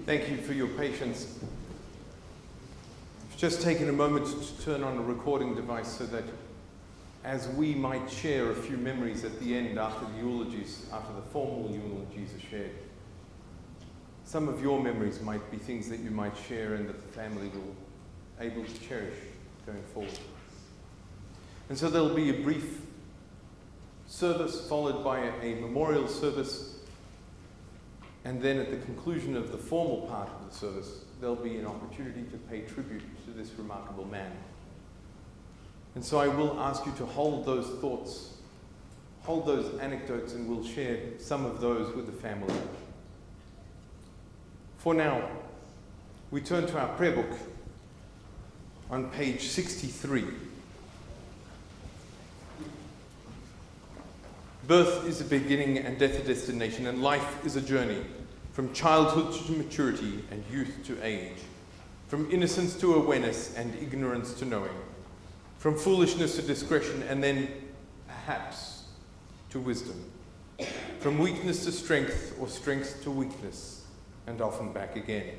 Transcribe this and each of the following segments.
Thank you for your patience. I've just taken a moment to turn on a recording device so that as we might share a few memories at the end after the eulogies, after the formal eulogies are shared, some of your memories might be things that you might share and that the family will be able to cherish going forward. And so there'll be a brief service followed by a memorial service. And then at the conclusion of the formal part of the service, there'll be an opportunity to pay tribute to this remarkable man. And so I will ask you to hold those thoughts, hold those anecdotes, and we'll share some of those with the family. For now, we turn to our prayer book on page 63. Birth is a beginning and death a destination, and life is a journey from childhood to maturity and youth to age, from innocence to awareness and ignorance to knowing, from foolishness to discretion and then, perhaps, to wisdom, from weakness to strength or strength to weakness, and often back again.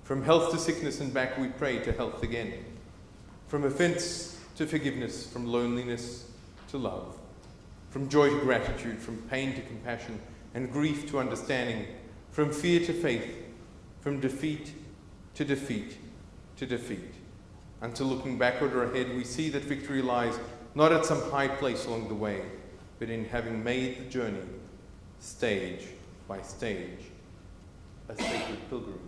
From health to sickness and back we pray to health again, from offense to forgiveness, from loneliness to love, from joy to gratitude, from pain to compassion, and grief to understanding, from fear to faith, from defeat to defeat to defeat. Until looking backward or ahead, we see that victory lies not at some high place along the way, but in having made the journey, stage by stage, a sacred pilgrimage.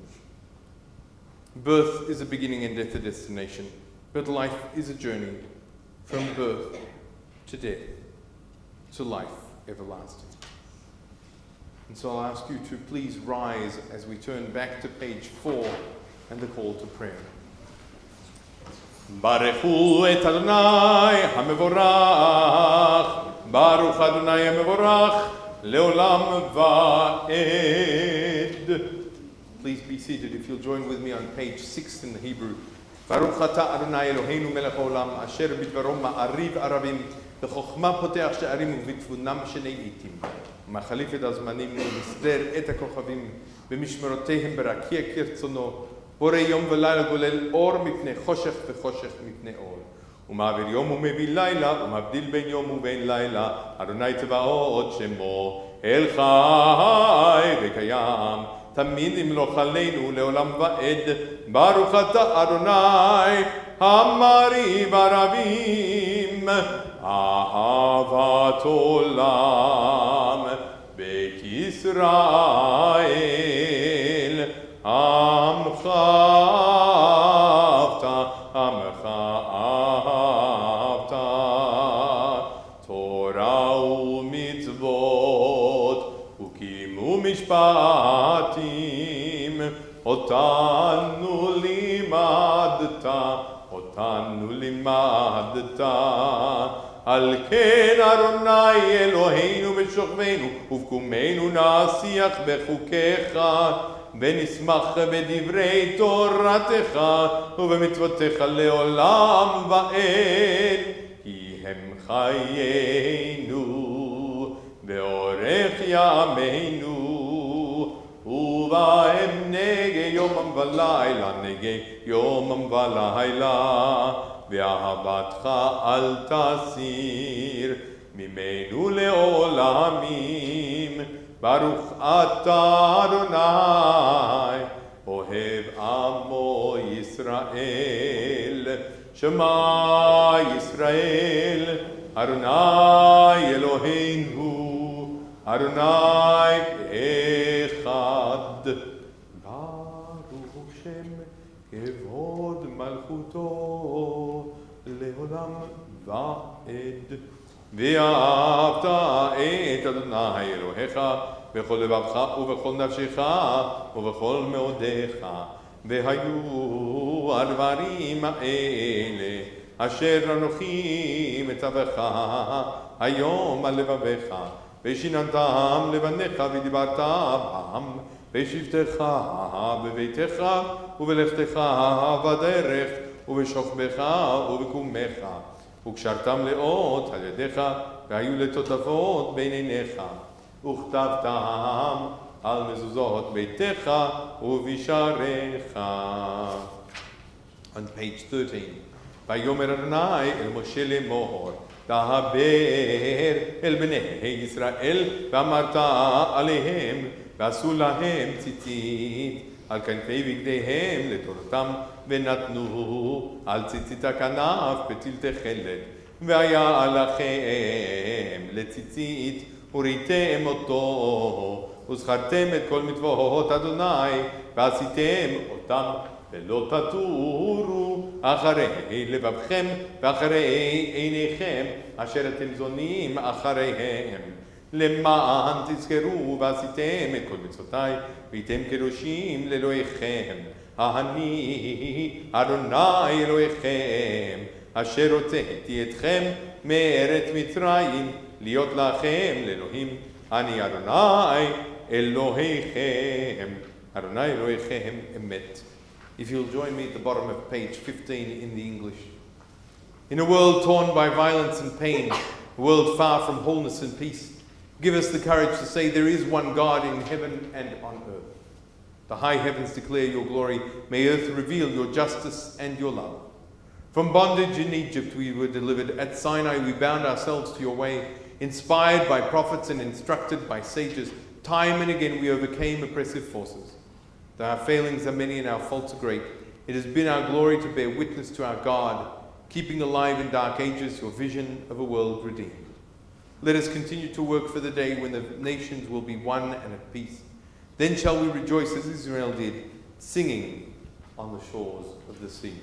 Birth is a beginning and death a destination, but life is a journey from birth to death, to life everlasting. And so I'll ask you to please rise as we turn back to page 4 and the call to prayer. Baruchu et Adonai HaMevorach, Baruch Adonai HaMevorach, Leolam Va'ed. Please be seated if you'll join with me on page 6 in the Hebrew. Baruch Ata Adonai Eloheinu melech haolam, asher bidvaro ma'ariv arabim, בחוכמה פותח שערים ובתבונם שני עיתים. ומחליף את הזמנים ומסדר את הכוכבים במשמרותיהם ברקיע כרצונו. בורא יום ולילה גולל אור מפני חושך וחושך מפני אור. ומעביר יום ומביא לילה ומבדיל בין יום ובין לילה. אדוני צבאות שמו אל חי וקיים. תמיד ימלוך עלינו לעולם ועד. ברוך אתה אדוני המריב הרבים. אהבת עולם, בית ישראל, עמך אהבת, עמך אהבת, תורה ומצוות, וקיימו משפטים, אותנו לימדת, אותנו לימדת. על כן אדוני אלוהינו בשוכבנו ובקומנו נשיח בחוקיך ונשמח בדברי תורתך ובמצוותיך לעולם ועד כי הם חיינו ואורך ימינו ובהם נגי יומם ולילה נגי יומם ולילה ואהבתך אל תסיר ממנו לעולמים. ברוך אתה אדוני אוהב עמו ישראל. שמע ישראל אדוני אלוהינו אדוני אחד. ברוך שם כבוד מלכותו לעולם ועד. ואהבת את אדוני אלוהיך בכל לבבך ובכל נפשך ובכל מאודיך. והיו הדברים האלה אשר אנוכי מצווך היום על לבביך ושיננתם לבניך ודיברת בם בשבתך בביתך ובלכתך בדרך ובשוכבך ובקומך וקשרתם לאות על ידיך והיו לטוטפות בין עיניך וכתבתם על מזוזות ביתך ובשעריך. On page 13. ויאמר אדוני אל משה לאמור, דבר אל בני ישראל ואמרת עליהם, ועשו להם ציצית על כנפי בגדיהם לתורתם, ונתנו על ציצית הכנף פתיל תכלת, והיה לכם לציצית וראיתם אותו, וזכרתם את כל מצוות אדוני ועשיתם אותם, ולא תטורו אחרי לבבכם ואחרי עיניכם אשר אתם זונים אחריהם, למען תזכרו ועשיתם את כל מצוותיי והייתם קדושים לאלוהיכם. אני אדוני אלוהיכם אשר הוצאתי אתכם מארץ מצרים להיות לכם לאלוהים. אני אדוני אלוהיכם, אדוני אלוהיכם אמת. If you'll join me at the bottom of page 15 in the English. In a world torn by violence and pain, a world far from wholeness and peace, give us the courage to say there is one God in heaven and on earth. The high heavens declare your glory. May earth reveal your justice and your love. From bondage in Egypt we were delivered. At Sinai we bound ourselves to your way. Inspired by prophets and instructed by sages, time and again we overcame oppressive forces. Though our failings are many and our faults are great, it has been our glory to bear witness to our God, keeping alive in dark ages your vision of a world redeemed. Let us continue to work for the day when the nations will be one and at peace. Then shall we rejoice as Israel did, singing on the shores of the sea.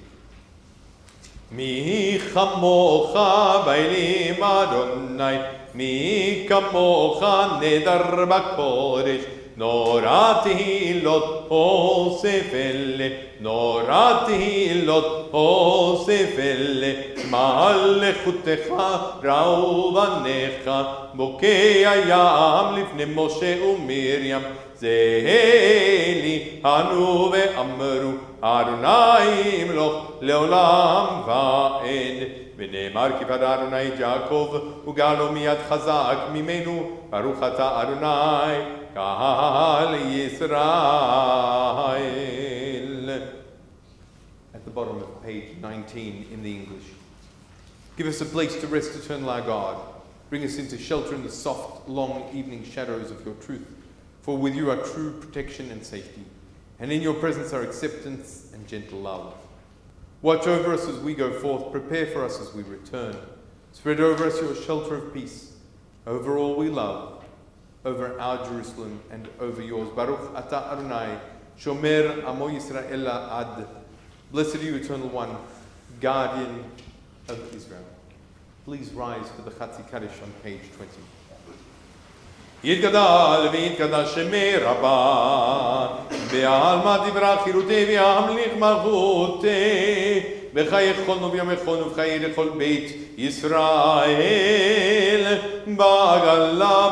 Mi chamocha bailim Adonai, mi kamocha nedar bakodesh, Norati lot osefelle, Norati lot osefelle, Malechutecha rauvanecha, Bokei ayam lifne Moshe uMiriam, Zeheli anu ve'amru, Adonai imloch leolam va'ed. ונאמר כי פדה אדוני את יעקב וגאלו מיד חזק ממנו, ברוך אתה אדוני קהל ישראל. At the bottom of page 19 in the English. Give us a place to rest, eternal our God. Bring us into shelter in the soft, long evening shadows of your truth. For with you are true protection and safety, and in your presence are acceptance and gentle love. Watch over us as we go forth, prepare for us as we return. Spread over us your shelter of peace, over all we love, over our Jerusalem and over yours. Baruch ata Adonai, shomer amo Yisrael ad. Blessed are you, Eternal One, guardian of Israel. Please rise for the Chatzi Kaddish on page 20. יתגדל ויתקדש שמי רבה, בעלמא דברה חירותי וימליך מלכותי, בחיי חולנו ויומכנו ובחיי לכל בית ישראל, בעגלה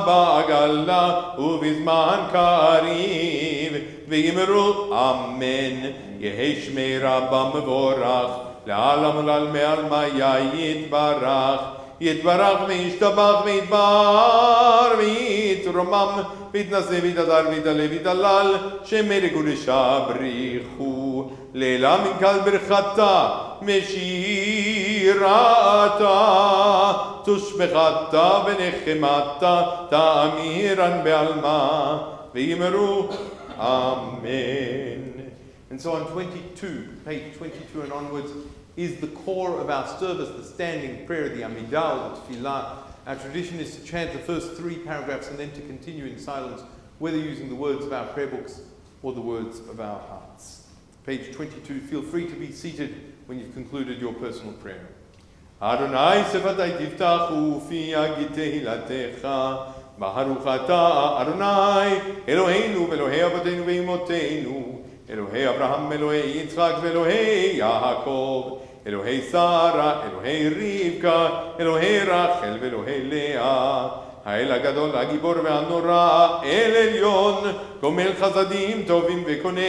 ובזמן קריב, ויאמרו אמן. יהי שמי רבה מבורך, לעלם ולעלמי עלמא יתברך. יתברך וישתבח ויתבר ויתרומם ויתנשא ויתהדר ויתעלה ויתהלל שמי לקודשה בריחו לילה מנכ"ל ברכתה משירתה תושבחתה ונחמתה תאמירן בעלמה ויאמרו אמן. And so on 22, page 22 and onwards, is the core of our service, the standing prayer, the Amidah, the Tefillah. Our tradition is to chant the first 3 paragraphs and then to continue in silence, whether using the words of our prayer books or the words of our hearts. Page 22, feel free to be seated when you've concluded your personal prayer. Adonai sefatai tiftachu fi agitei latecha, Baruch ata Adonai, Eloheinu ve'Elohei avotenu ve'imotenu, Elohei Abraham, Elohei Yitzchak, Elohei Yaakov, Elohei Sarah, Elohei Rivka, Elohei Rachel, Elohei Leah, האל הגדול, הגיבור והנורא, אל עליון, גומל חסדים טובים וקונה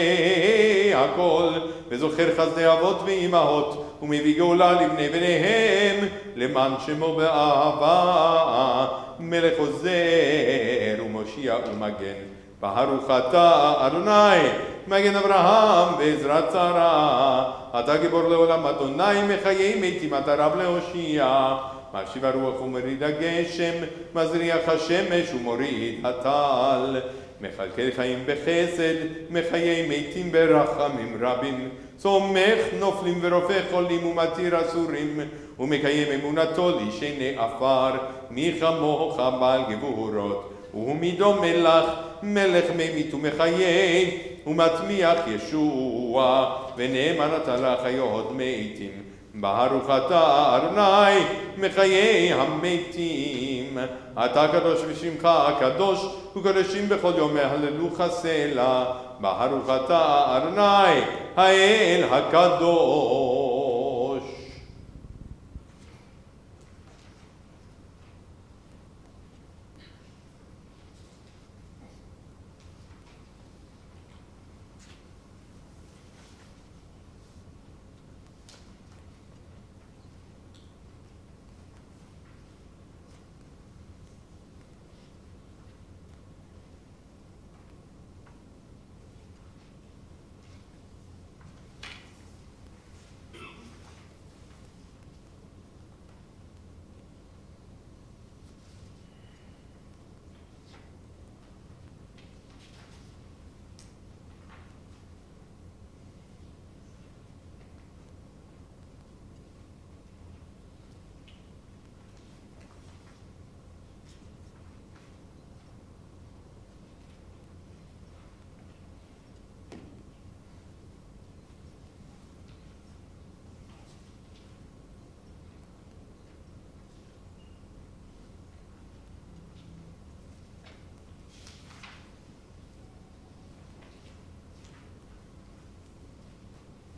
הכל, וזוכר חסדי אבות ואימהות, ומביא גאולה לבני בניהם, למען שמו באהבה, מלך עוזר ומושיע ומגן. Baruch atah Adonai, Magen Avraham ve'ezrat Sarah. אתה גיבור לעולם, אדוני מחיי מתים, אתה רב להושיע. משיב הרוח ומוריד הגשם, מזריח השמש ומוריד הטל. מכלכל חיים בחסד, מחיי מתים ברחמים רבים. צומח נופלים ורופא חולים ומתיר אסורים, ומקיים אמונתו לישני עפר. מי כמוך בעל גבורות, ומדומה לך מלך ממית ומחיי, ומצמיח ישוע, ונאמן אתה לחיות מתים. ברוך אתה אדוני מחיי המתים. אתה קדוש ושמך הקדוש, וקדושים בכל יום מהללוך סלע. ברוך אתה אדוני האל הקדוש.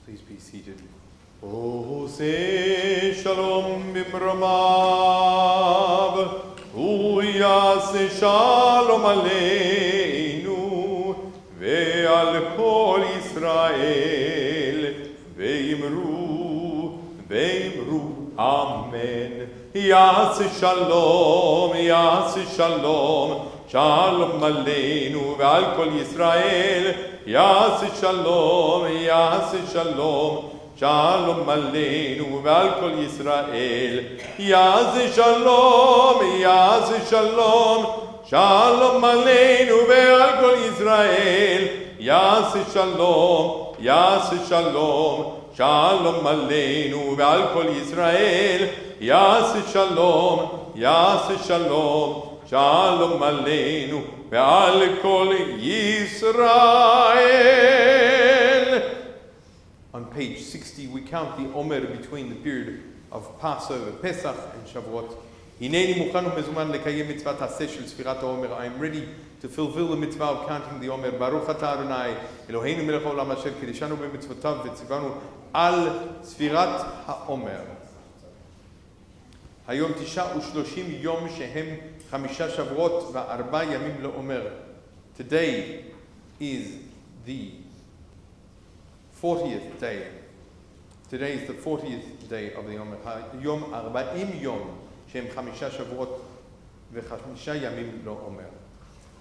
Please be seated. Ose shalom bimramav, uyase shalom aleinu, ve'al kol Yisrael, ve'imru, amen. Yase shalom, shalom aleinu, ve'al kol Yisrael, Yase shalom, shalom aleinu ve'al kol Yisrael. Yase shalom, shalom aleinu ve'al kol Yisrael. Yase shalom, shalom aleinu ve'al kol Yisrael. Yase shalom, shalom aleinu ve'al kol Yisrael. On page 60, we count the Omer between the period of Passover, Pesach, and Shavuot. Hineni mukhan u'mezuman lekayem mitzvat haseh shel sfirat ha'omer. I am ready to fulfill the mitzvah of counting the Omer. Baruch atah Adonai, Eloheinu melech haolam asher kideshanu b'mitzvotav v'tzivanu al sfirat ha'omer. היום 39 יום שהם 5 שבועות ו4 ימים לעומר. Today is the 40th day. Today is the 40th day of the Omer. היום 40 יום שהם 5 שבועות ו5 ימים לעומר.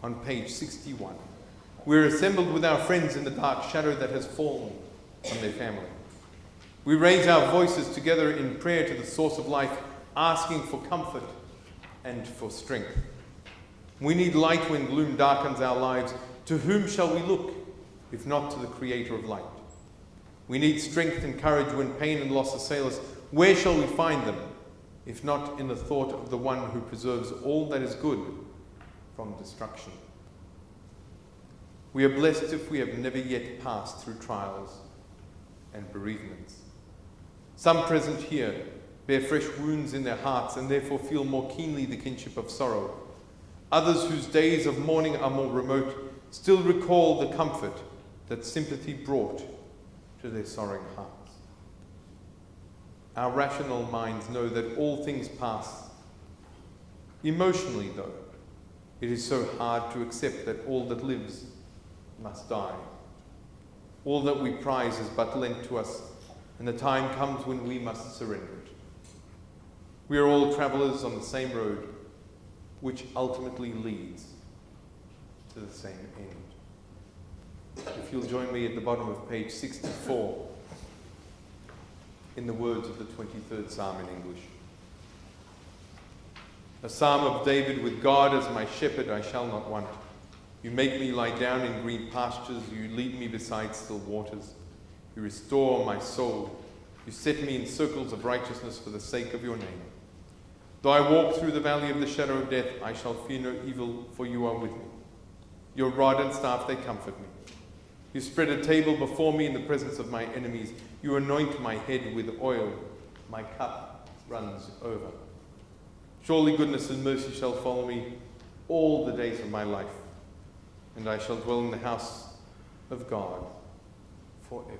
On page 61. We're assembled with our friends in the dark shadow that has fallen on their family. We raise our voices together in prayer to the source of life, asking for comfort and for strength. We need light when gloom darkens our lives. To whom shall we look, if not to the Creator of light? We need strength and courage when pain and loss assail us. Where shall we find them, if not in the thought of the one who preserves all that is good from destruction? We are blessed if we have never yet passed through trials and bereavements. Some present here bear fresh wounds in their hearts and therefore feel more keenly the kinship of sorrow. Others whose days of mourning are more remote still recall the comfort that sympathy brought to their sorrowing hearts. Our rational minds know that all things pass. Emotionally, though, it is so hard to accept that all that lives must die. All that we prize is but lent to us, and the time comes when we must surrender it. We are all travelers on the same road, which ultimately leads to the same end. If you'll join me at the bottom of page 64 in the words of the 23rd Psalm in English. A psalm of David: with God as my shepherd, I shall not want. You make me lie down in green pastures. You lead me beside still waters. You restore my soul. You set me in circles of righteousness for the sake of your name. Though I walk through the valley of the shadow of death, I shall fear no evil, for you are with me. Your rod and staff, they comfort me. You spread a table before me in the presence of my enemies. You anoint my head with oil. My cup runs over. Surely goodness and mercy shall follow me all the days of my life, and I shall dwell in the house of God forever.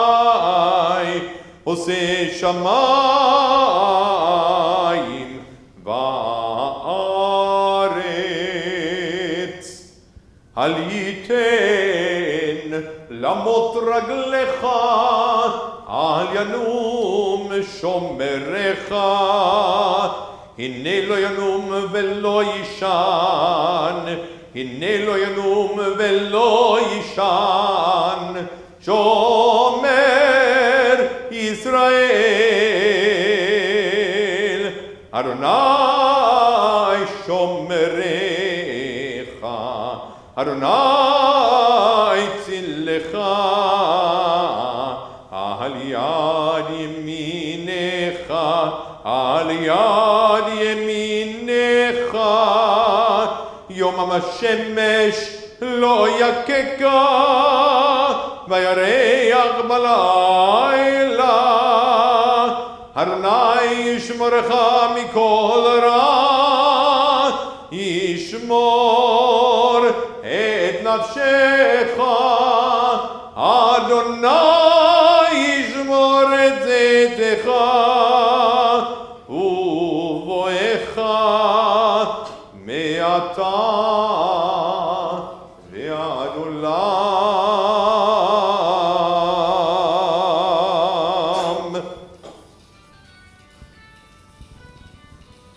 Adonai, Oseh Shamayim va'aretz, Al yiten lamot raglecha, Al yanum shomerecha, Hinne lo yanum velo yishan, Hinne lo yanum velo yishan, Shomer Israel, Adonai shomerecha, Adonai tzillecha, al yad yeminecha, al yad yeminecha, Yom HaShemesh lo yakeka, Vayareach balayla, Adonai yishmorecha mikol ra, Yishmor et nafshecha, Adonai yishmor et zetecha, uvoecha me'ata ve'ad olam.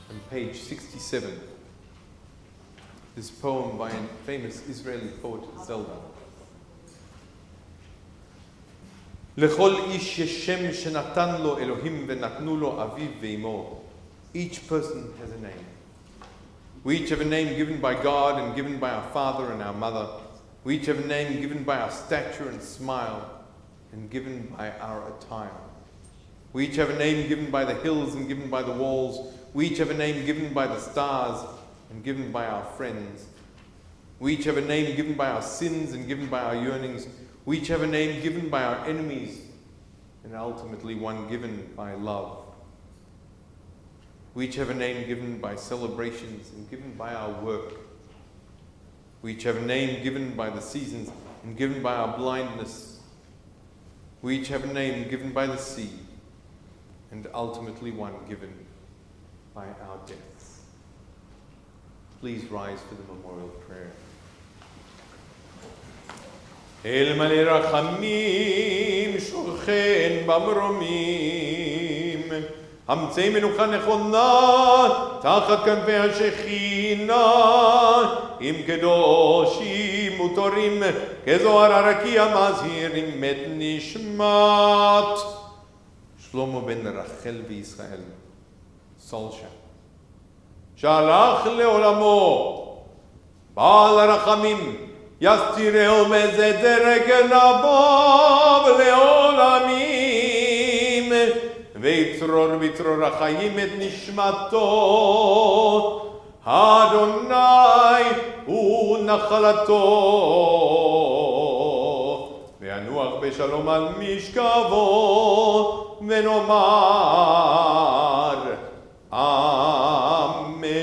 On page 67, this poem by a famous Israeli poet, Zelda. Lechol ish yeshem shenatan lo Elohim venatnu lo aviv ve'imo. Each person has a name. We each have a name given by God and given by our father and our mother. We each have a name given by our stature and smile and given by our attire. We each have a name given by the hills and given by the walls. We each have a name given by the stars and given by our friends. We each have a name given by our sins and given by our yearnings. We each have a name given by our enemies and ultimately one given by love. We each have a name given by celebrations and given by our work. We each have a name given by the seasons and given by our blindness. We each have a name given by the sea and ultimately one given by our deaths. Please rise for the memorial prayer. El male rachamim shulchen bamromim, המציא מנוחה נכונה תחת כנפי השכינה, עם קדושים ותורים כזוהר הרקיע מזהירים את נשמת שלמה בן רחל וישראל, סול שכטר. שהלך לעולמו בעל הרחמים, יסתירהו מזה דרג נבב לעולמים, ויצרור בצרור החיים את נשמתו. אדוני הוא נחלתו, וינוח בשלום על משכבו, ונאמר אמן.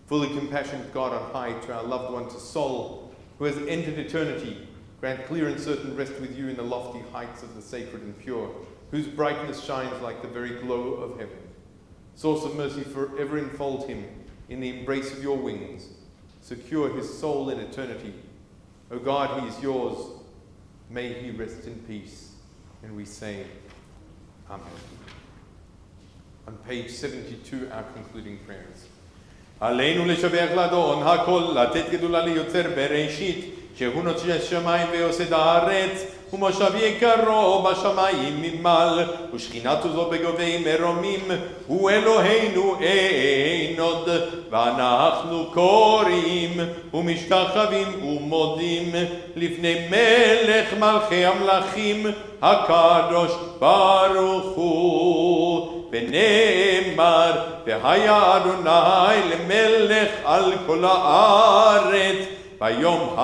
Fully compassionate God on high, to our loved one, to Sol, who has entered eternity, Grant clear and certain rest with you in the lofty heights of the sacred and pure, whose brightness shines like the very glow of heaven. Source of mercy, forever enfold him in the embrace of your wings. Secure his soul in eternity. O God, he is yours. May he rest in peace. And we say, Amen. On page 72, our concluding prayers. עלינו לשבח לאדון הכל, לתת גדולה ליוצר בראשית, שהוא נוצר שמיים ועושה הארץ, ומושב יקרו בשמיים ממעל, ושכינתו זו בגובי מרומים, הוא אלוהינו אין עוד, ואנחנו קוראים ומשתחווים ומודים לפני מלך מלכי המלכים, הקדוש ברוך הוא. ונאמר, והיה אדוני למלך על כל הארץ, ביום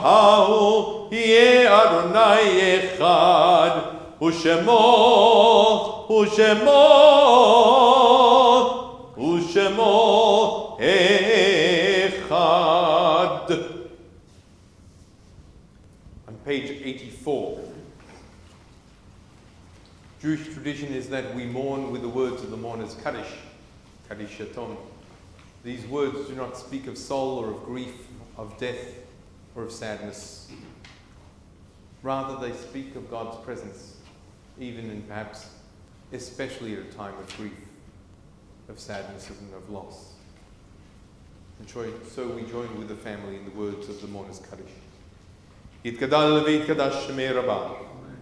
ההוא יהיה אדוני אחד, ושמו אחד. On page 84, Jewish tradition is that we mourn with the words of the mourner's Kaddish, Kaddish Yatom. These words do not speak of soul or of grief, of death or of sadness. Rather, they speak of God's presence, even and perhaps especially at a time of grief, of sadness and of loss. And so we join with the family in the words of the mourner's Kaddish. יתגדל ויתקדש שמי רבה,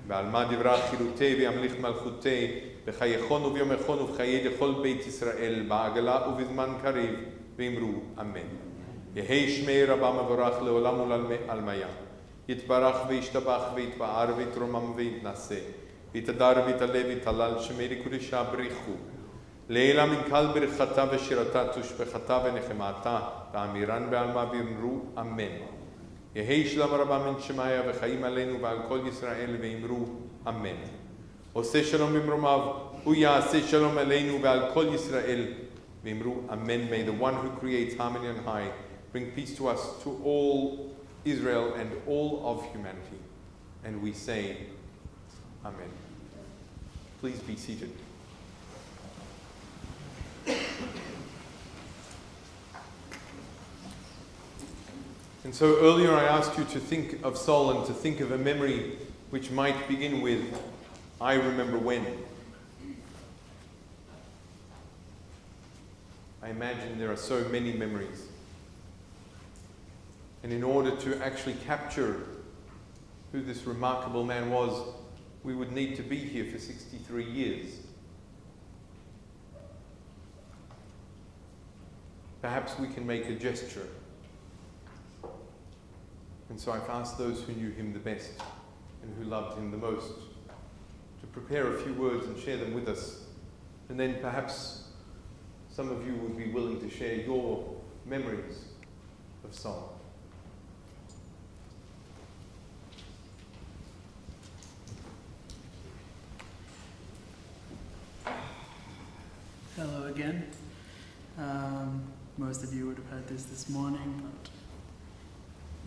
ועל מה דברה חילותי וימליך מלכותי, בחייכון וביומכון ובחיי לכל בית ישראל, בעגלה ובזמן קריב, ואמרו אמן. יהי שמי רבה מבורך לעולם ולעלמיה. יתברך וישתבח ויתפאר ויתרומם ויתנשא, ויתהדר ויתעלה ויתהלל שמי לקודשה בריחו. לעילה מן קל ברכתה ושירתה תושבחתה ונחמתה, ואמירן בעלמה ואמרו אמן. יהי שלום רבה מן שמיה וחיים עלינו ועל כל ישראל ואמרו אמן. עושה שלום במרומיו, הוא יעשה שלום עלינו ועל כל ישראל ואמרו אמן. May the one who creates harmony on high bring peace to us, to all Israel and all of humanity. And we say amen. Please be seated. And so earlier I asked you to think of Sol and to think of a memory which might begin with, I remember when. I imagine there are so many memories. And in order to actually capture who this remarkable man was, we would need to be here for 63 years. Perhaps we can make a gesture. And so I've asked those who knew him the best and who loved him the most to prepare a few words and share them with us. And then perhaps some of you would be willing to share your memories of Sol. Hello again. Most of you would have heard this morning, but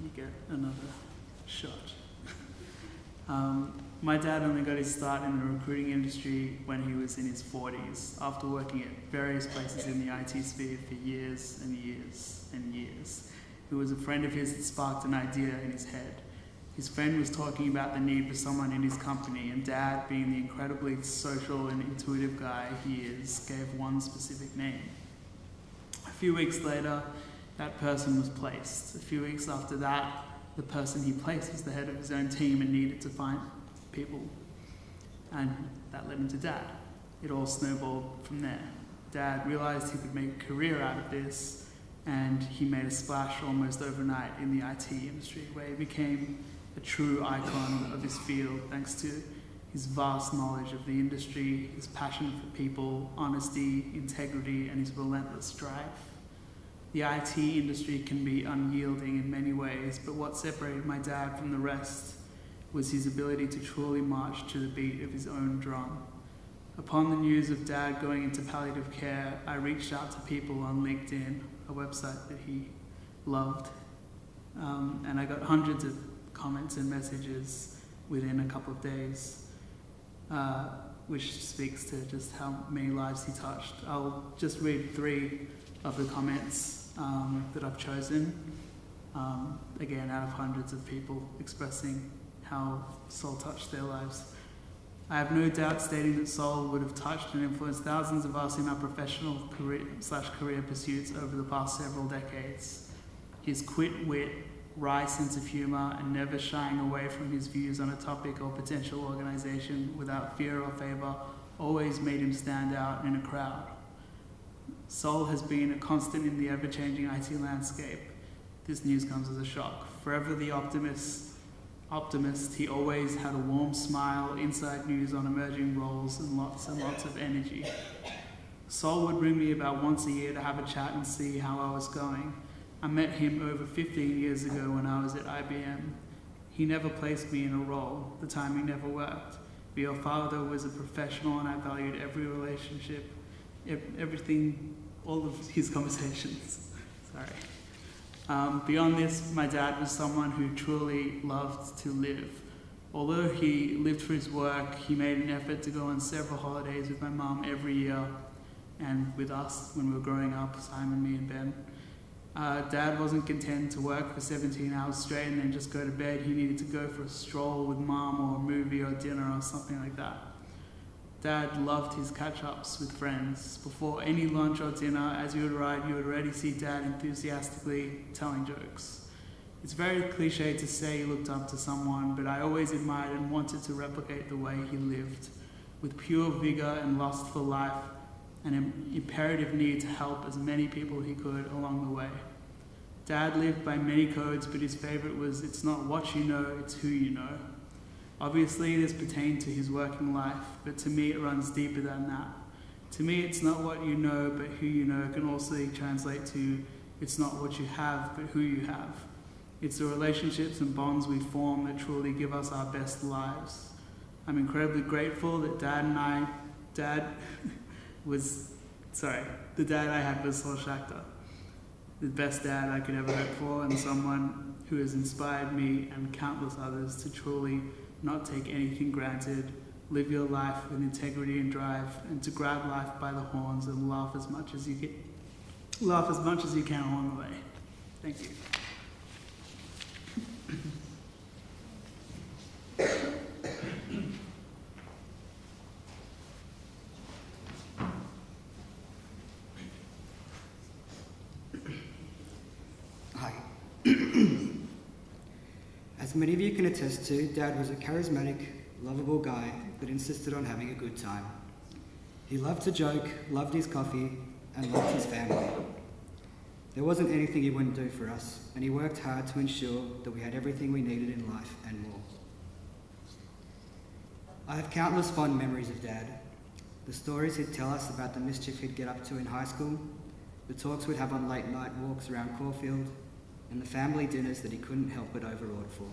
you get another shot. My dad only got his start in the recruiting industry when he was in his 40s, after working at various places in the IT sphere for years and years and years. It was a friend of his that sparked an idea in his head. His friend was talking about the need for someone in his company, and Dad, being the incredibly social and intuitive guy he is, gave one specific name. A few weeks later, that person was placed. A few weeks after that, the person he placed was the head of his own team and needed to find people. And that led him to Dad. It all snowballed from there. Dad realized he could make a career out of this, and he made a splash almost overnight in the IT industry, where he became a true icon of his field thanks to his vast knowledge of the industry, his passion for people, honesty, integrity, and his relentless drive. The IT industry can be unyielding in many ways, but what separated my dad from the rest was his ability to truly march to the beat of his own drum. Upon the news of Dad going into palliative care, I reached out to people on LinkedIn, a website that he loved, And I got hundreds of comments and messages within a couple of days, which speaks to just how many lives he touched. I'll just read 3 of the comments that I've chosen, again out of hundreds of people expressing how Sol touched their lives. I have no doubt stating that Sol would have touched and influenced thousands of us in our professional career pursuits over the past several decades. His quick wit, wry sense of humour, and never shying away from his views on a topic or potential organisation without fear or favour always made him stand out in a crowd. Sol has been a constant in the ever-changing IT landscape. This news comes as a shock. Forever the optimist, he always had a warm smile, inside news on emerging roles, and lots of energy. Sol would ring me about once a year to have a chat and see how I was going. I met him over 15 years ago when I was at IBM. He never placed me in a role. The timing never worked. But your father was a professional and I valued every relationship, everything, all of his conversations. Sorry. Beyond this, my dad was someone who truly loved to live. Although he lived for his work, he made an effort to go on several holidays with my mum every year and with us when we were growing up, Simon, me and Ben. Dad wasn't content to work for 17 hours straight and then just go to bed. He needed to go for a stroll with mum or a movie or dinner or something like that. Dad loved his catch-ups with friends. Before any lunch or dinner, as you would ride, you would already see Dad enthusiastically telling jokes. It's very cliche to say he looked up to someone, but I always admired and wanted to replicate the way he lived, with pure vigour and lust for life, and an imperative need to help as many people he could along the way. Dad lived by many codes, but his favourite was, it's not what you know, it's who you know. Obviously this pertained to his working life, but to me it runs deeper than that. To me it's not what you know, but who you know can also translate to, it's not what you have, but who you have. It's the relationships and bonds we form that truly give us our best lives. I'm incredibly grateful that the dad I had was Sol Shachter, the best dad I could ever hope for, and someone who has inspired me and countless others to truly not take anything granted, live your life with integrity and drive, and to grab life by the horns and laugh as much as you can along the way. Thank you. Hi. As many of you can attest to, Dad was a charismatic, lovable guy that insisted on having a good time. He loved to joke, loved his coffee, and loved his family. There wasn't anything he wouldn't do for us, and he worked hard to ensure that we had everything we needed in life and more. I have countless fond memories of Dad. The stories he'd tell us about the mischief he'd get up to in high school, the talks we'd have on late night walks around Caulfield, and the family dinners that he couldn't help but overawed for.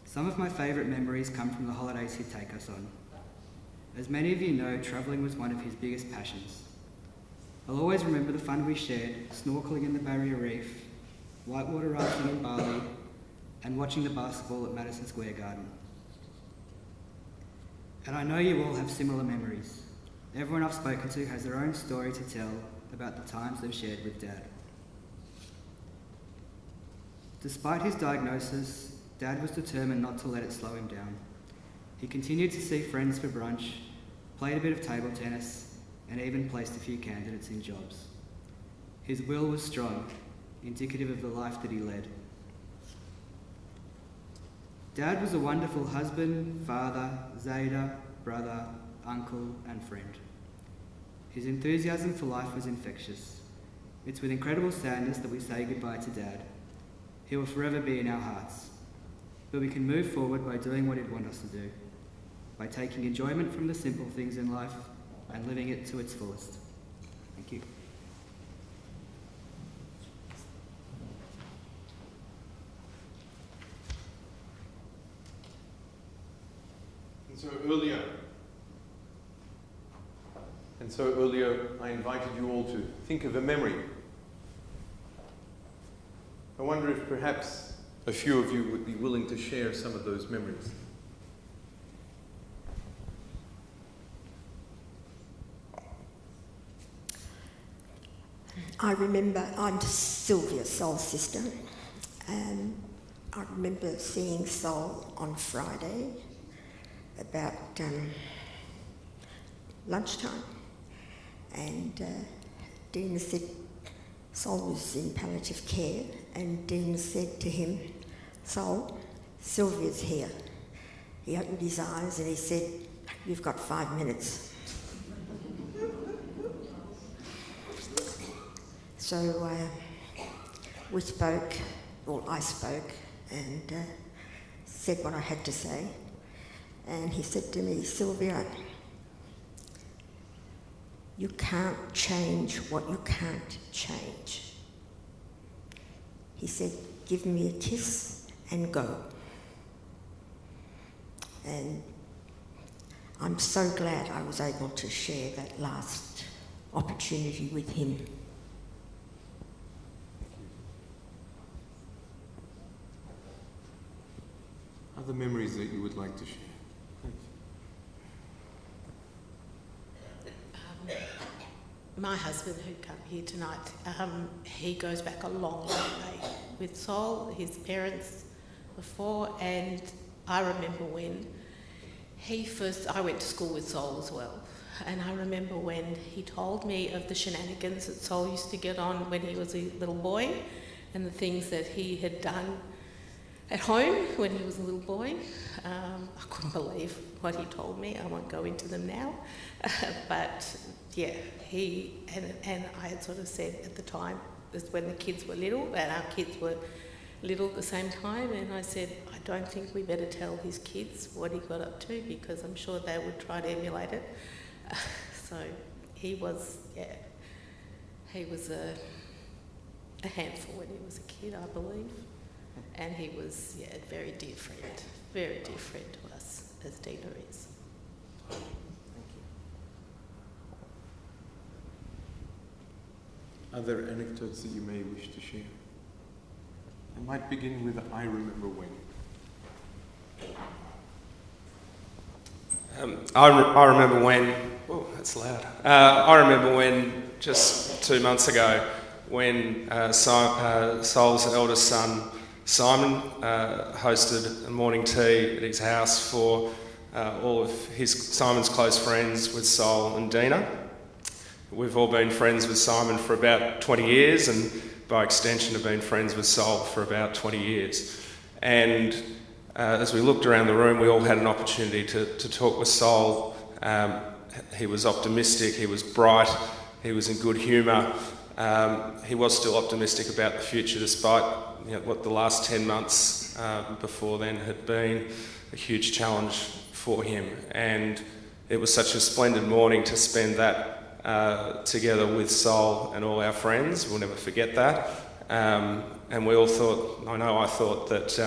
Some of my favourite memories come from the holidays he'd take us on. As many of you know, travelling was one of his biggest passions. I'll always remember the fun we shared, snorkelling in the Barrier Reef, whitewater rafting in Bali, and watching the basketball at Madison Square Garden. And I know you all have similar memories. Everyone I've spoken to has their own story to tell about the times they've shared with Dad. Despite his diagnosis, Dad was determined not to let it slow him down. He continued to see friends for brunch, played a bit of table tennis, and even placed a few candidates in jobs. His will was strong, indicative of the life that he led. Dad was a wonderful husband, father, Zayda, brother, uncle, and friend. His enthusiasm for life was infectious. It's with incredible sadness that we say goodbye to Dad. He will forever be in our hearts. But we can move forward by doing what he'd want us to do, by taking enjoyment from the simple things in life and living it to its fullest. Thank you. And so earlier I invited you all to think of a memory. I wonder if perhaps a few of you would be willing to share some of those memories. I remember, I'm Sylvia, Sol's sister, and I remember seeing Sol on Friday about lunchtime, and Dean said, Sol was in palliative care, and Dean said to him, Sol, Sylvia's here. He opened his eyes and he said, you've got 5 minutes. So we spoke, well, I spoke, and said what I had to say. And he said to me, Sylvia, you can't change what you can't change. He said, give me a kiss and go. And I'm so glad I was able to share that last opportunity with him. Other memories that you would like to share? My husband, who come here tonight, he goes back a long, long way with Sol, his parents before, and I remember when I went to school with Sol as well, and I remember when he told me of the shenanigans that Sol used to get on when he was a little boy, and the things that he had done at home when he was a little boy. I couldn't believe what he told me. I won't go into them now. But yeah, he and I had sort of said at the time, this when the kids were little, and our kids were little at the same time, and I said, I don't think we better tell his kids what he got up to, because I'm sure they would try to emulate it. So he was a handful when he was a kid, I believe. And he was, a very dear friend to us, as Dina is. Thank you. Other anecdotes that you may wish to share? I might begin with I remember when. I remember when, oh, that's loud. I remember when, just 2 months ago, when Sol's eldest son, Simon, hosted a morning tea at his house for all of Simon's close friends with Sol and Dina. We've all been friends with Simon for about 20 years, and by extension have been friends with Sol for about 20 years. And as we looked around the room, we all had an opportunity to talk with Sol. He was optimistic, he was bright, he was in good humour. He was still optimistic about the future, despite what the last 10 months before then had been a huge challenge for him. And it was such a splendid morning to spend that together with Sol and all our friends. We'll never forget that. And we all thought, I thought that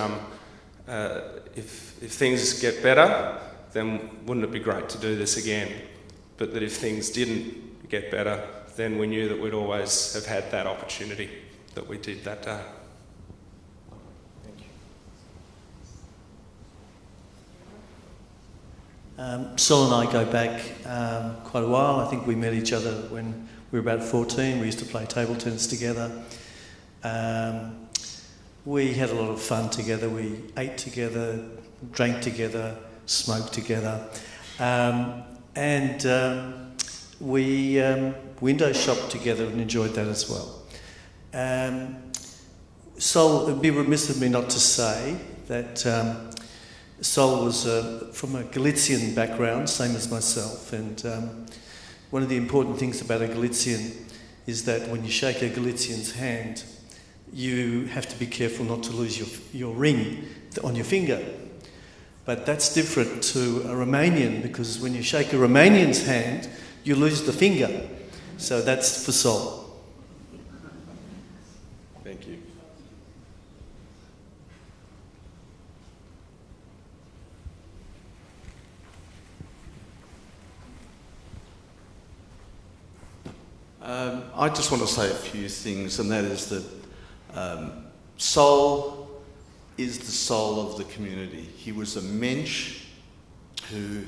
if things get better, then wouldn't it be great to do this again? But that if things didn't get better, then we knew that we'd always have had that opportunity that we did that day. Sol and I go back quite a while. I think we met each other when we were about 14. We used to play table tennis together. We had a lot of fun together. We ate together, drank together, smoked together. We window shopped together and enjoyed that as well. Sol, it'd be remiss of me not to say that Sol was from a Galician background, same as myself, and one of the important things about a Galician is that when you shake a Galician's hand, you have to be careful not to lose your ring on your finger. But that's different to a Romanian, because when you shake a Romanian's hand, you lose the finger. So that's for Sol. Thank you. I just want to say a few things, and that is that Sol is the soul of the community. He was a mensch who,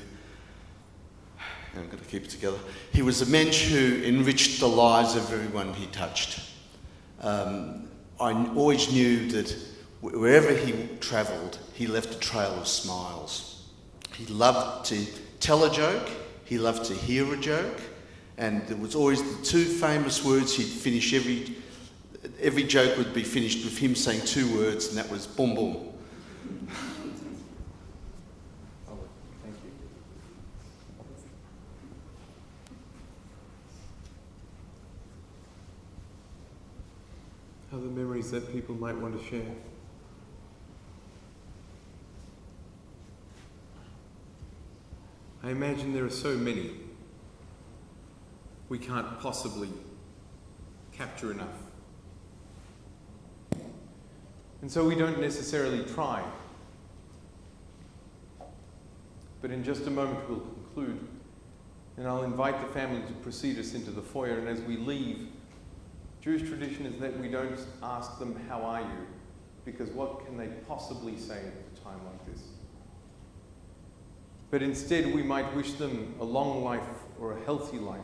I'm going to keep it together. He was a mensch who enriched the lives of everyone he touched. I always knew that wherever he travelled, he left a trail of smiles. He loved to tell a joke, he loved to hear a joke, and there was always the two famous words he'd finish every joke would be finished with him saying two words, and that was boom boom. Thank you. Other memories that people might want to share? I imagine there are so many. We can't possibly capture enough. And so we don't necessarily try. But in just a moment we'll conclude, and I'll invite the family to precede us into the foyer, and as we leave, Jewish tradition is that we don't ask them, "How are you?" because what can they possibly say at a time like this? But instead we might wish them a long life or a healthy life,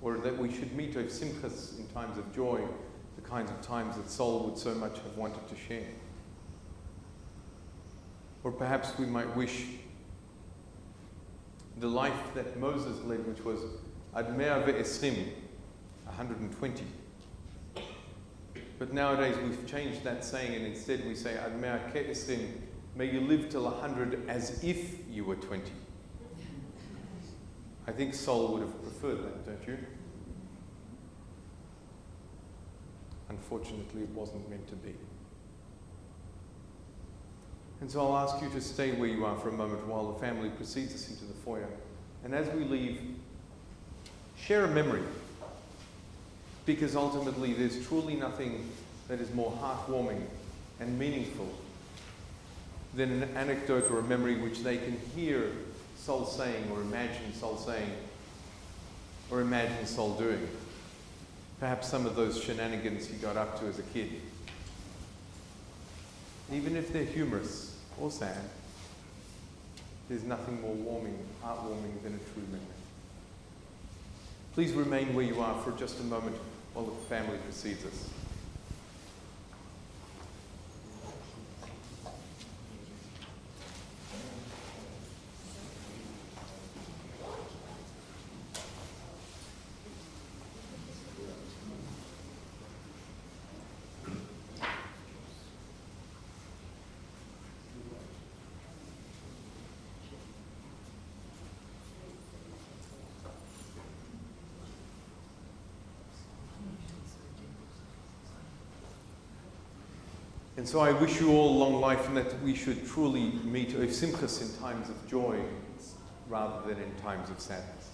or that we should meet of simchas in times of joy, the kinds of times that Sol would so much have wanted to share. Or perhaps we might wish the life that Moses led, which was ad 120, 120. But nowadays we've changed that saying, and instead we say ad 120, may you live till 100 as if you were 20. I think Sol would have preferred that, don't you? Unfortunately, it wasn't meant to be. And so I'll ask you to stay where you are for a moment while the family precedes us into the foyer. And as we leave, share a memory. Because ultimately there's truly nothing that is more heartwarming and meaningful than an anecdote or a memory which they can hear Sol saying, or imagine Sol saying, or imagine Sol doing. Perhaps some of those shenanigans he got up to as a kid. Even if they're humorous or sad, there's nothing more heartwarming than a true memory. Please remain where you are for just a moment while the family precedes us. And so I wish you all long life, and that we should truly meet of simchas in times of joy rather than in times of sadness.